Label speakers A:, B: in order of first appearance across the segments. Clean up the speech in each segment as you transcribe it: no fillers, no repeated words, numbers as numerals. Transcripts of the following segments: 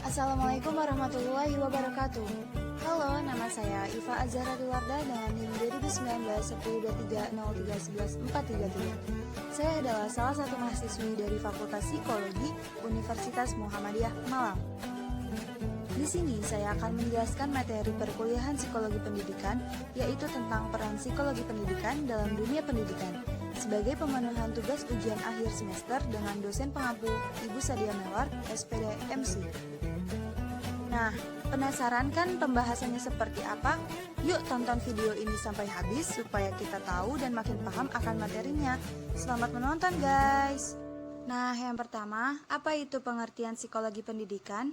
A: Assalamualaikum warahmatullahi wabarakatuh. Halo, nama saya Iva Azhara Diwarda dengan NIM 2019-1023-0311-433. Saya adalah salah satu mahasiswi dari Fakultas Psikologi Universitas Muhammadiyah Malang. Di sini saya akan menjelaskan materi perkuliahan psikologi pendidikan, yaitu tentang peran psikologi pendidikan dalam dunia pendidikan sebagai pemenuhan tugas ujian akhir semester dengan dosen pengampu Ibu Sadia Mewar, SPD MC. Nah, penasaran kan pembahasannya seperti apa? Yuk tonton video ini sampai habis supaya kita tahu dan makin paham akan materinya. Selamat menonton guys! Nah, yang pertama, apa itu pengertian psikologi pendidikan?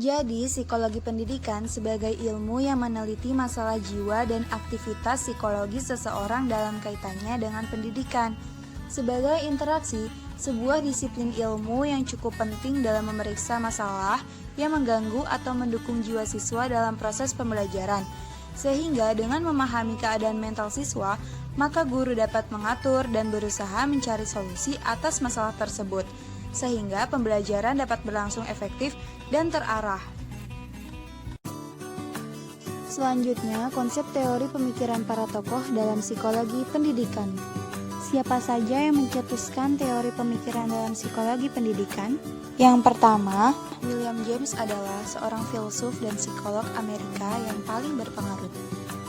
A: Jadi, psikologi pendidikan sebagai ilmu yang meneliti masalah jiwa dan aktivitas psikologis seseorang dalam kaitannya dengan pendidikan. Sebagai interaksi, sebuah disiplin ilmu yang cukup penting dalam memeriksa masalah yang mengganggu atau mendukung jiwa siswa dalam proses pembelajaran. Sehingga dengan memahami keadaan mental siswa, maka guru dapat mengatur dan berusaha mencari solusi atas masalah tersebut, sehingga pembelajaran dapat berlangsung efektif dan terarah. Selanjutnya, konsep teori pemikiran para tokoh dalam psikologi pendidikan. Siapa saja yang mencetuskan teori pemikiran dalam psikologi pendidikan? Yang pertama, William James adalah seorang filsuf dan psikolog Amerika yang paling berpengaruh.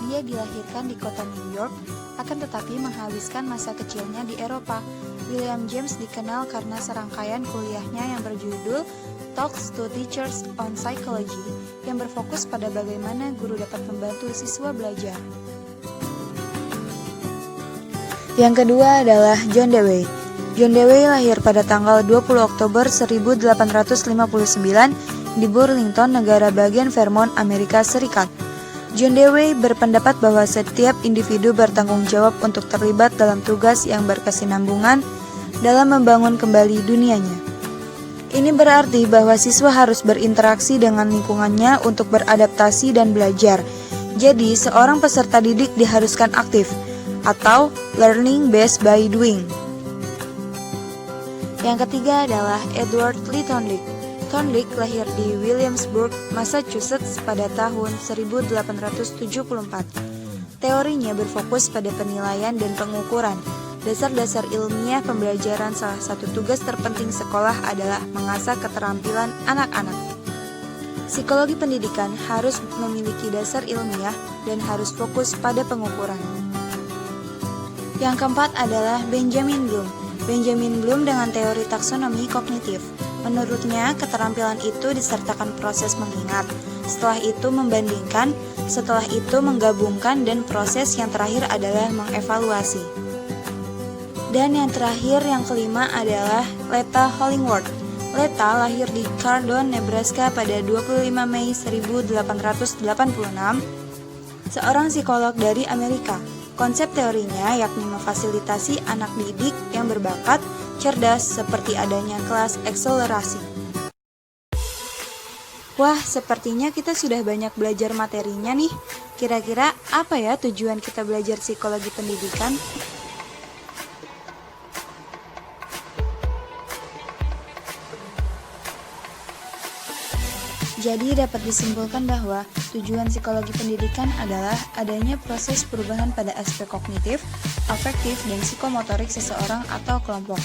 A: Dia dilahirkan di kota New York, akan tetapi menghabiskan masa kecilnya di Eropa. William James dikenal karena serangkaian kuliahnya yang berjudul Talks to Teachers on Psychology yang berfokus pada bagaimana guru dapat membantu siswa belajar. Yang kedua adalah John Dewey. John Dewey lahir pada tanggal 20 Oktober 1859 di Burlington, negara bagian Vermont, Amerika Serikat. John Dewey berpendapat bahwa setiap individu bertanggung jawab untuk terlibat dalam tugas yang berkesinambungan dalam membangun kembali dunianya. Ini berarti bahwa siswa harus berinteraksi dengan lingkungannya untuk beradaptasi dan belajar. Jadi, seorang peserta didik diharuskan aktif, atau learning best by doing. Yang ketiga adalah Edward Lee Thorndike. Thorndike lahir di Williamsburg, Massachusetts pada tahun 1874. Teorinya berfokus pada penilaian dan pengukuran. Dasar-dasar ilmiah pembelajaran. Salah satu tugas terpenting sekolah adalah mengasah keterampilan anak-anak. Psikologi pendidikan harus memiliki dasar ilmiah dan harus fokus pada pengukuran. Yang keempat adalah Benjamin Bloom. Benjamin Bloom dengan teori taksonomi kognitif. Menurutnya, keterampilan itu disertakan proses mengingat, setelah itu membandingkan, setelah itu menggabungkan, dan proses yang terakhir adalah mengevaluasi. Dan yang terakhir, yang kelima adalah Leta Hollingworth. Leta lahir di Cardon, Nebraska pada 25 Mei 1886, seorang psikolog dari Amerika. Konsep teorinya yakni memfasilitasi anak didik yang berbakat, cerdas, seperti adanya kelas akselerasi. Wah, sepertinya kita sudah banyak belajar materinya nih. Kira-kira apa ya tujuan kita belajar psikologi pendidikan? Jadi dapat disimpulkan bahwa tujuan psikologi pendidikan adalah adanya proses perubahan pada aspek kognitif, afektif, dan psikomotorik seseorang atau kelompok,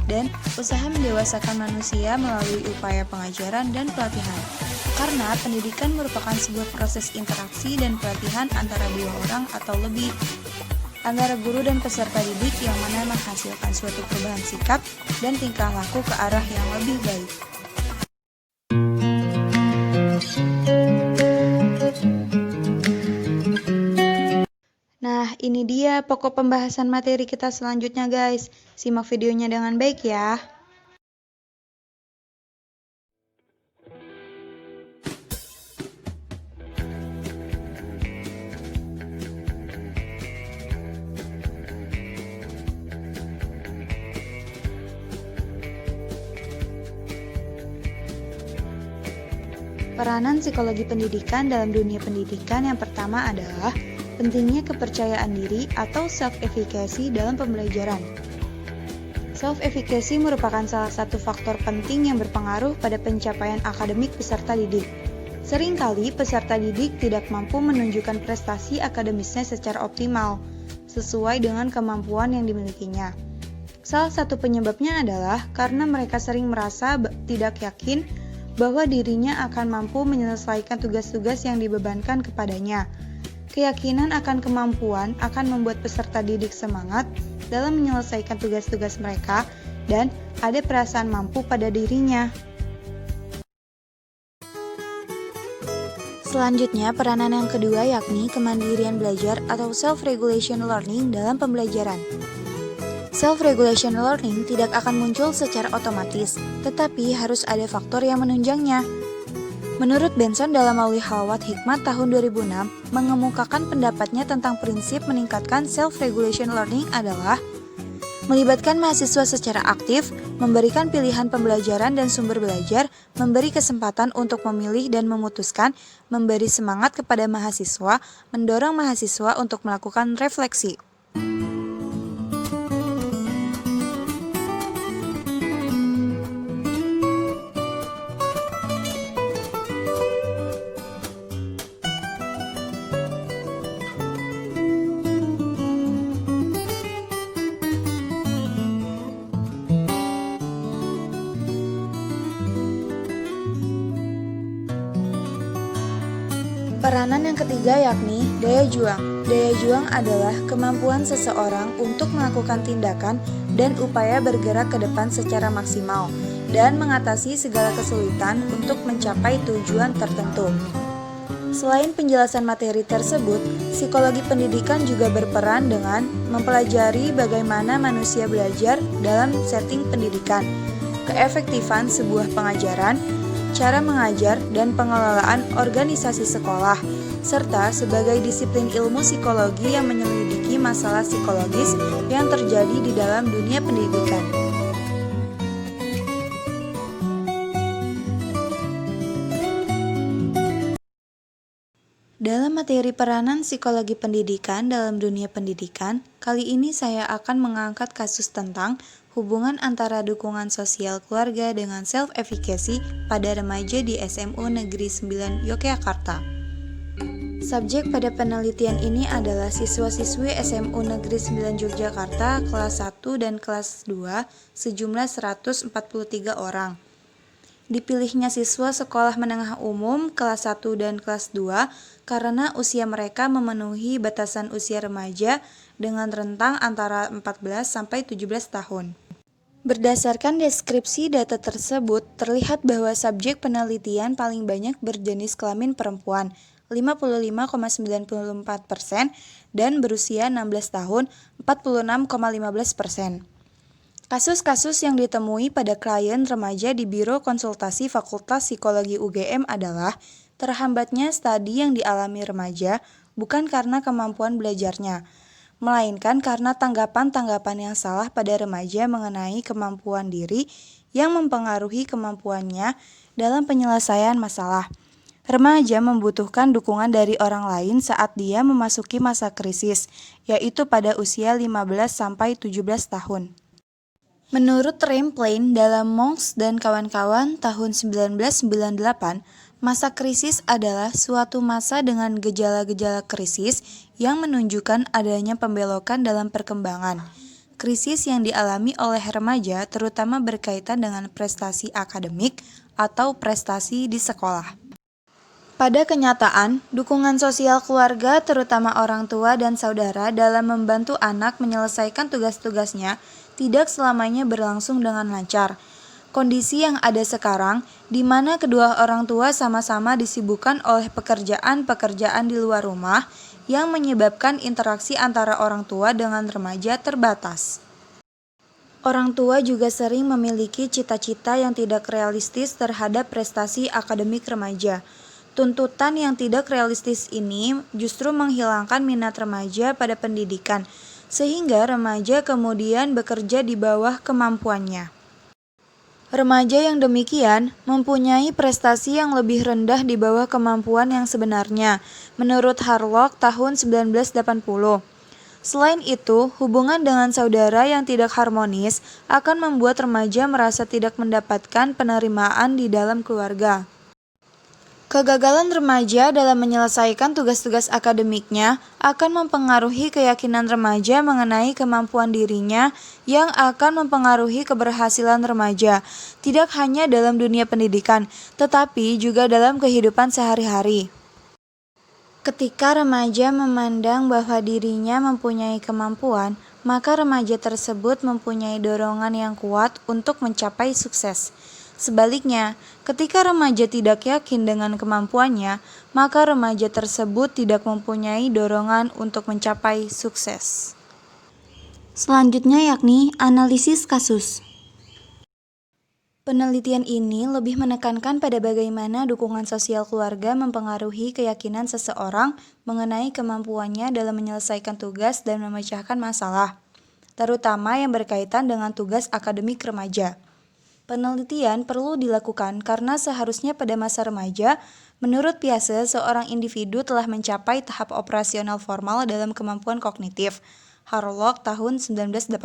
A: dan usaha mendewasakan manusia melalui upaya pengajaran dan pelatihan. Karena pendidikan merupakan sebuah proses interaksi dan pelatihan antara dua orang atau lebih, antara guru dan peserta didik yang mana menghasilkan suatu perubahan sikap dan tingkah laku ke arah yang lebih baik. Nah, ini dia pokok pembahasan materi kita selanjutnya guys. Simak videonya dengan baik ya. Peranan psikologi pendidikan dalam dunia pendidikan yang pertama adalah Pentingnya kepercayaan diri atau self-efficacy dalam pembelajaran. Self-efficacy merupakan salah satu faktor penting yang berpengaruh pada pencapaian akademik peserta didik. Seringkali peserta didik tidak mampu menunjukkan prestasi akademisnya secara optimal, sesuai dengan kemampuan yang dimilikinya. Salah satu penyebabnya adalah karena mereka sering merasa tidak yakin bahwa dirinya akan mampu menyelesaikan tugas-tugas yang dibebankan kepadanya. Keyakinan akan kemampuan akan membuat peserta didik semangat dalam menyelesaikan tugas-tugas mereka dan ada perasaan mampu pada dirinya. Selanjutnya, peranan yang kedua yakni kemandirian belajar atau self-regulation learning dalam pembelajaran. Self-regulation learning tidak akan muncul secara otomatis, tetapi harus ada faktor yang menunjangnya. Menurut Benson dalam Mauli Halwat Hikmat tahun 2006, mengemukakan pendapatnya tentang prinsip meningkatkan self-regulation learning adalah melibatkan mahasiswa secara aktif, memberikan pilihan pembelajaran dan sumber belajar, memberi kesempatan untuk memilih dan memutuskan, memberi semangat kepada mahasiswa, mendorong mahasiswa untuk melakukan refleksi. Peranan yang ketiga yakni daya juang. Daya juang adalah kemampuan seseorang untuk melakukan tindakan dan upaya bergerak ke depan secara maksimal dan mengatasi segala kesulitan untuk mencapai tujuan tertentu. Selain penjelasan materi tersebut, psikologi pendidikan juga berperan dengan mempelajari bagaimana manusia belajar dalam setting pendidikan, keefektifan sebuah pengajaran, cara mengajar, dan pengelolaan organisasi sekolah, serta sebagai disiplin ilmu psikologi yang menyelidiki masalah psikologis yang terjadi di dalam dunia pendidikan. Dalam materi peranan psikologi pendidikan dalam dunia pendidikan, kali ini saya akan mengangkat kasus tentang hubungan antara dukungan sosial keluarga dengan self-efficacy pada remaja di SMU Negeri 9 Yogyakarta. Subjek pada penelitian ini adalah siswa-siswi SMU Negeri 9 Yogyakarta kelas 1 dan kelas 2 sejumlah 143 orang. Dipilihnya siswa sekolah menengah umum kelas 1 dan kelas 2 karena usia mereka memenuhi batasan usia remaja dengan rentang antara 14 sampai 17 tahun. Berdasarkan deskripsi data tersebut, terlihat bahwa subjek penelitian paling banyak berjenis kelamin perempuan, 55,94%, dan berusia 16 tahun, 46,15%. Kasus-kasus yang ditemui pada klien remaja di Biro Konsultasi Fakultas Psikologi UGM adalah terhambatnya studi yang dialami remaja bukan karena kemampuan belajarnya, melainkan karena tanggapan-tanggapan yang salah pada remaja mengenai kemampuan diri yang mempengaruhi kemampuannya dalam penyelesaian masalah. Remaja membutuhkan dukungan dari orang lain saat dia memasuki masa krisis, yaitu pada usia 15-17 tahun. Menurut Rampline dalam Monks dan kawan-kawan tahun 1998, masa krisis adalah suatu masa dengan gejala-gejala krisis yang menunjukkan adanya pembelokan dalam perkembangan. Krisis yang dialami oleh remaja terutama berkaitan dengan prestasi akademik atau prestasi di sekolah. Pada kenyataan, dukungan sosial keluarga, terutama orang tua dan saudara, dalam membantu anak menyelesaikan tugas-tugasnya tidak selamanya berlangsung dengan lancar. Kondisi yang ada sekarang, di mana kedua orang tua sama-sama disibukkan oleh pekerjaan-pekerjaan di luar rumah, yang menyebabkan interaksi antara orang tua dengan remaja terbatas. Orang tua juga sering memiliki cita-cita yang tidak realistis terhadap prestasi akademik remaja. Tuntutan yang tidak realistis ini justru menghilangkan minat remaja pada pendidikan, sehingga remaja kemudian bekerja di bawah kemampuannya. Remaja yang demikian mempunyai prestasi yang lebih rendah di bawah kemampuan yang sebenarnya, menurut Harlock tahun 1980. Selain itu, hubungan dengan saudara yang tidak harmonis akan membuat remaja merasa tidak mendapatkan penerimaan di dalam keluarga. Kegagalan remaja dalam menyelesaikan tugas-tugas akademiknya akan mempengaruhi keyakinan remaja mengenai kemampuan dirinya yang akan mempengaruhi keberhasilan remaja, tidak hanya dalam dunia pendidikan, tetapi juga dalam kehidupan sehari-hari. Ketika remaja memandang bahwa dirinya mempunyai kemampuan, maka remaja tersebut mempunyai dorongan yang kuat untuk mencapai sukses. Sebaliknya, ketika remaja tidak yakin dengan kemampuannya, maka remaja tersebut tidak mempunyai dorongan untuk mencapai sukses. Selanjutnya yakni analisis kasus. Penelitian ini lebih menekankan pada bagaimana dukungan sosial keluarga mempengaruhi keyakinan seseorang mengenai kemampuannya dalam menyelesaikan tugas dan memecahkan masalah, terutama yang berkaitan dengan tugas akademik remaja. Penelitian perlu dilakukan karena seharusnya pada masa remaja, menurut Piaget, seorang individu telah mencapai tahap operasional formal dalam kemampuan kognitif. Harlock tahun 1980.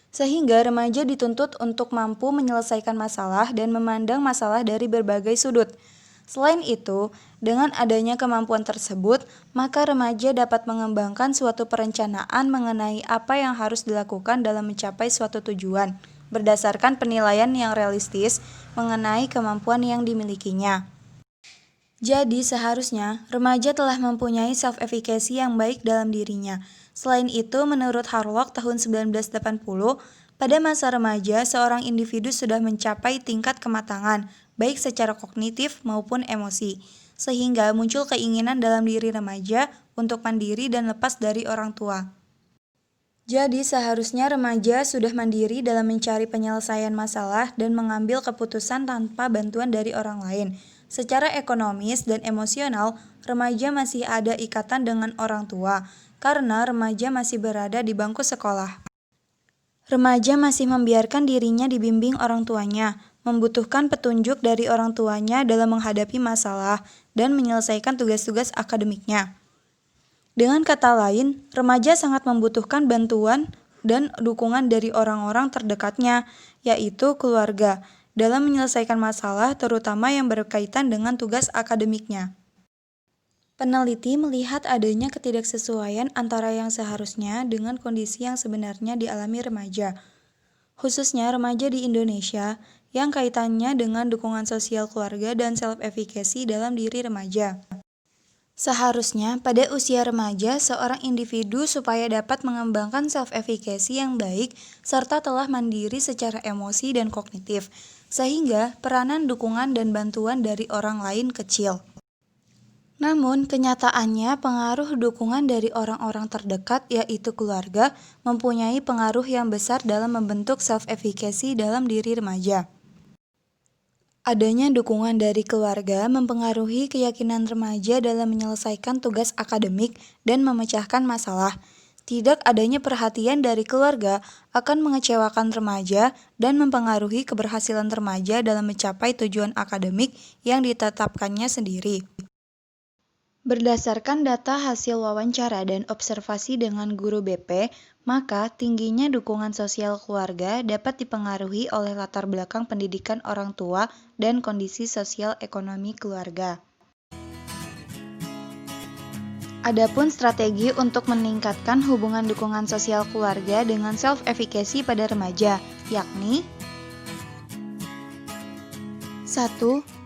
A: Sehingga remaja dituntut untuk mampu menyelesaikan masalah dan memandang masalah dari berbagai sudut. Selain itu, dengan adanya kemampuan tersebut, maka remaja dapat mengembangkan suatu perencanaan mengenai apa yang harus dilakukan dalam mencapai suatu tujuan, berdasarkan penilaian yang realistis mengenai kemampuan yang dimilikinya. Jadi seharusnya remaja telah mempunyai self-efficacy yang baik dalam dirinya. Selain itu, menurut Harlock tahun 1980, pada masa remaja seorang individu sudah mencapai tingkat kematangan, baik secara kognitif maupun emosi, sehingga muncul keinginan dalam diri remaja untuk mandiri dan lepas dari orang tua. Jadi seharusnya remaja sudah mandiri dalam mencari penyelesaian masalah dan mengambil keputusan tanpa bantuan dari orang lain. Secara ekonomis dan emosional, remaja masih ada ikatan dengan orang tua, karena remaja masih berada di bangku sekolah. Remaja masih membiarkan dirinya dibimbing orang tuanya, membutuhkan petunjuk dari orang tuanya dalam menghadapi masalah dan menyelesaikan tugas-tugas akademiknya. Dengan kata lain, remaja sangat membutuhkan bantuan dan dukungan dari orang-orang terdekatnya, yaitu keluarga, dalam menyelesaikan masalah terutama yang berkaitan dengan tugas akademiknya. Peneliti melihat adanya ketidaksesuaian antara yang seharusnya dengan kondisi yang sebenarnya dialami remaja, khususnya remaja di Indonesia, yang kaitannya dengan dukungan sosial keluarga dan self-efficacy dalam diri remaja. Seharusnya pada usia remaja, seorang individu supaya dapat mengembangkan self-efficacy yang baik serta telah mandiri secara emosi dan kognitif, sehingga peranan dukungan dan bantuan dari orang lain kecil. Namun, kenyataannya pengaruh dukungan dari orang-orang terdekat, yaitu keluarga, mempunyai pengaruh yang besar dalam membentuk self-efficacy dalam diri remaja. Adanya dukungan dari keluarga mempengaruhi keyakinan remaja dalam menyelesaikan tugas akademik dan memecahkan masalah. Tidak adanya perhatian dari keluarga akan mengecewakan remaja dan mempengaruhi keberhasilan remaja dalam mencapai tujuan akademik yang ditetapkannya sendiri. Berdasarkan data hasil wawancara dan observasi dengan guru BP, maka tingginya dukungan sosial keluarga dapat dipengaruhi oleh latar belakang pendidikan orang tua dan kondisi sosial ekonomi keluarga. Adapun strategi untuk meningkatkan hubungan dukungan sosial keluarga dengan self-efficacy pada remaja, yakni 1.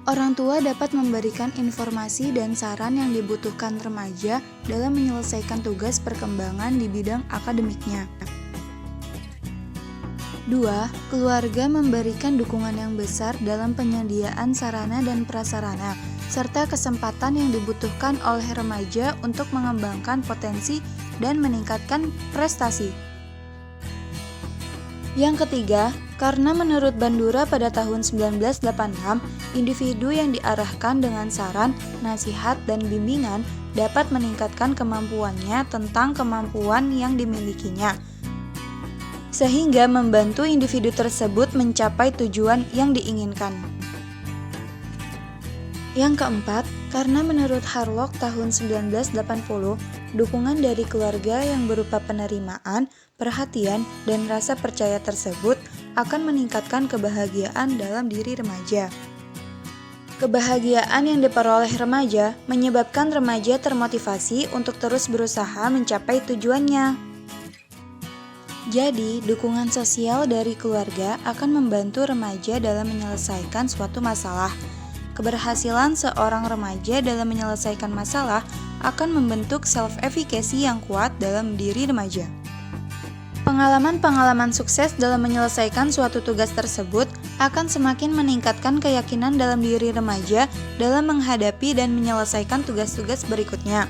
A: Orang tua dapat memberikan informasi dan saran yang dibutuhkan remaja dalam menyelesaikan tugas perkembangan di bidang akademiknya. 2. Keluarga memberikan dukungan yang besar dalam penyediaan sarana dan prasarana, serta kesempatan yang dibutuhkan oleh remaja untuk mengembangkan potensi dan meningkatkan prestasi. Yang ketiga, karena menurut Bandura pada tahun 1986, individu yang diarahkan dengan saran, nasihat, dan bimbingan dapat meningkatkan kemampuannya tentang kemampuan yang dimilikinya. sehingga membantu individu tersebut mencapai tujuan yang diinginkan. Yang keempat, karena menurut Harlock tahun 1980, dukungan dari keluarga yang berupa penerimaan, perhatian, dan rasa percaya tersebut akan meningkatkan kebahagiaan dalam diri remaja. Kebahagiaan yang diperoleh remaja menyebabkan remaja termotivasi untuk terus berusaha mencapai tujuannya. Jadi, dukungan sosial dari keluarga akan membantu remaja dalam menyelesaikan suatu masalah. Keberhasilan seorang remaja dalam menyelesaikan masalah akan membentuk self-efficacy yang kuat dalam diri remaja. Pengalaman-pengalaman sukses dalam menyelesaikan suatu tugas tersebut akan semakin meningkatkan keyakinan dalam diri remaja dalam menghadapi dan menyelesaikan tugas-tugas berikutnya,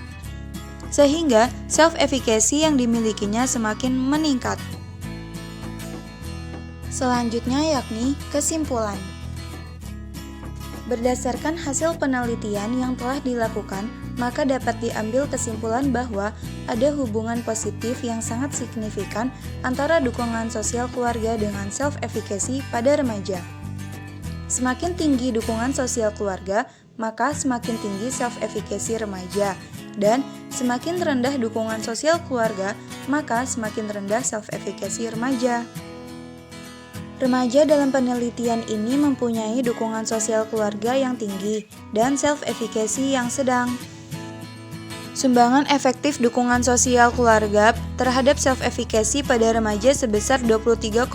A: sehingga self-efficacy yang dimilikinya semakin meningkat. Selanjutnya yakni kesimpulan. Berdasarkan hasil penelitian yang telah dilakukan, maka dapat diambil kesimpulan bahwa ada hubungan positif yang sangat signifikan antara dukungan sosial keluarga dengan self-efficacy pada remaja. Semakin tinggi dukungan sosial keluarga, maka semakin tinggi self-efficacy remaja, dan semakin rendah dukungan sosial keluarga, maka semakin rendah self-efficacy remaja. Remaja dalam penelitian ini mempunyai dukungan sosial keluarga yang tinggi dan self-efficacy yang sedang. Sumbangan efektif dukungan sosial keluarga terhadap self-efficacy pada remaja sebesar 23,5%.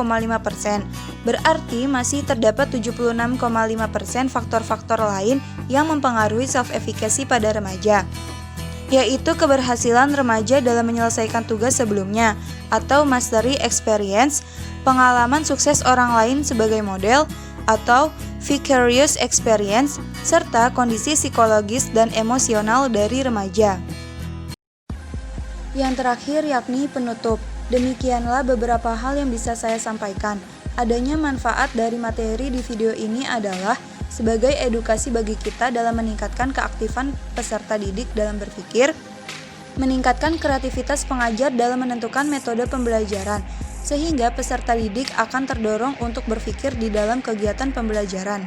A: Berarti masih terdapat 76,5% faktor-faktor lain yang mempengaruhi self-efficacy pada remaja, yaitu keberhasilan remaja dalam menyelesaikan tugas sebelumnya atau mastery experience, pengalaman sukses orang lain sebagai model atau vicarious experience, serta kondisi psikologis dan emosional dari remaja. Yang terakhir yakni penutup. Demikianlah beberapa hal yang bisa saya sampaikan. Adanya manfaat dari materi di video ini adalah sebagai edukasi bagi kita dalam meningkatkan keaktifan peserta didik dalam berpikir, meningkatkan kreativitas pengajar dalam menentukan metode pembelajaran, sehingga peserta didik akan terdorong untuk berpikir di dalam kegiatan pembelajaran.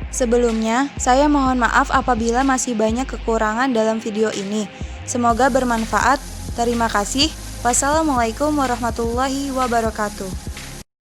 A: Sebelumnya, saya mohon maaf apabila masih banyak kekurangan dalam video ini. Semoga bermanfaat. Terima kasih. Wassalamualaikum warahmatullahi wabarakatuh.